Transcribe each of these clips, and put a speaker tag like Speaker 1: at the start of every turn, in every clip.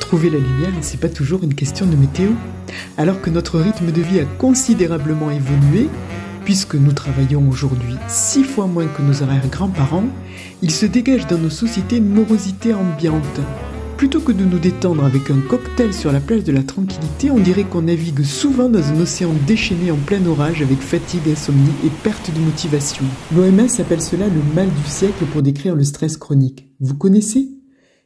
Speaker 1: Trouver la lumière, c'est pas toujours une question de météo. Alors que notre rythme de vie a considérablement évolué, puisque nous travaillons aujourd'hui 6 fois moins que nos arrière-grands-parents, il se dégage dans nos sociétés une morosité ambiante. Plutôt que de nous détendre avec un cocktail sur la plage de la tranquillité, on dirait qu'on navigue souvent dans un océan déchaîné en plein orage avec fatigue, insomnie et perte de motivation. L'OMS appelle cela le mal du siècle pour décrire le stress chronique. Vous connaissez ?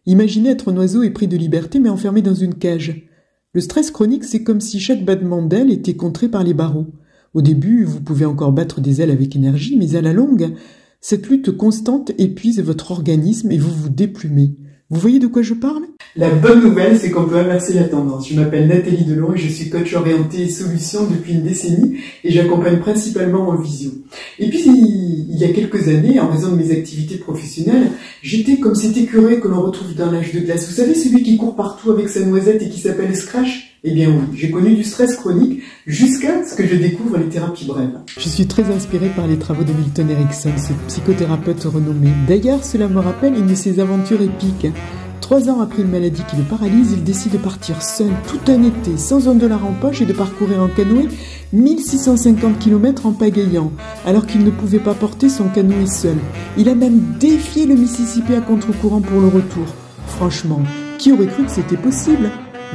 Speaker 1: Imaginez être un oiseau épris de liberté mais enfermé dans une cage. Le stress chronique, c'est comme si chaque battement d'aile était contré par les barreaux. Au début, vous pouvez encore battre des ailes avec énergie, mais à la longue, cette lutte constante épuise votre organisme et vous vous déplumez. Vous voyez de quoi je parle ? La bonne nouvelle, c'est qu'on peut inverser la tendance. Je m'appelle Nathalie Delon et je suis coach orienté solutions depuis une décennie et j'accompagne principalement en visio. Et puis, il y a quelques années, en raison de mes activités professionnelles, j'étais comme cet écureuil que l'on retrouve dans l'âge de glace. Vous savez, celui qui court partout avec sa noisette et qui s'appelle Scratch ? Eh bien oui, j'ai connu du stress chronique jusqu'à ce que je découvre les thérapies brèves. Je suis très inspirée par les travaux de Milton Erickson, ce psychothérapeute renommé. D'ailleurs, cela me rappelle une de ses aventures épiques. 3 ans après une maladie qui le paralyse, il décide de partir seul tout un été, sans $1 en poche et de parcourir en canoë 1650 km en pagayant, alors qu'il ne pouvait pas porter son canoë seul. Il a même défié le Mississippi à contre-courant pour le retour. Franchement, qui aurait cru que c'était possible ?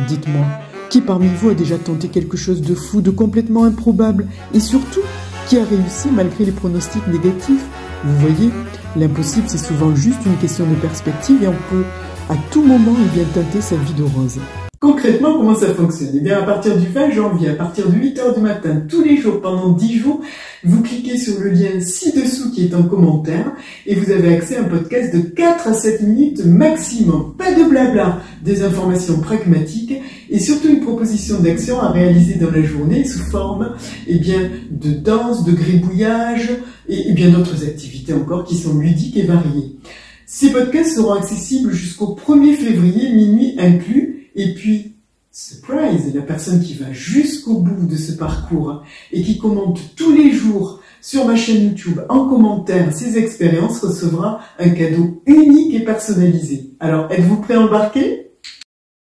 Speaker 1: Dites-moi. Qui parmi vous a déjà tenté quelque chose de fou, de complètement improbable, et surtout, qui a réussi malgré les pronostics négatifs ? Vous voyez, l'impossible c'est souvent juste une question de perspective et on peut à tout moment teinter sa vie de rose. Concrètement, comment ça fonctionne ? Eh bien, à partir du 20 janvier, à partir de 8h du matin, tous les jours, pendant 10 jours, vous cliquez sur le lien ci-dessous qui est en commentaire et vous avez accès à un podcast de 4 à 7 minutes maximum. Pas de blabla, des informations pragmatiques et surtout une proposition d'action à réaliser dans la journée sous forme de danse, de gribouillage et bien d'autres activités encore qui sont ludiques et variées. Ces podcasts seront accessibles jusqu'au 1er février, minuit inclus. Et puis, surprise, la personne qui va jusqu'au bout de ce parcours et qui commente tous les jours sur ma chaîne YouTube en commentaire ses expériences recevra un cadeau unique et personnalisé. Alors, êtes-vous prêt à embarquer ?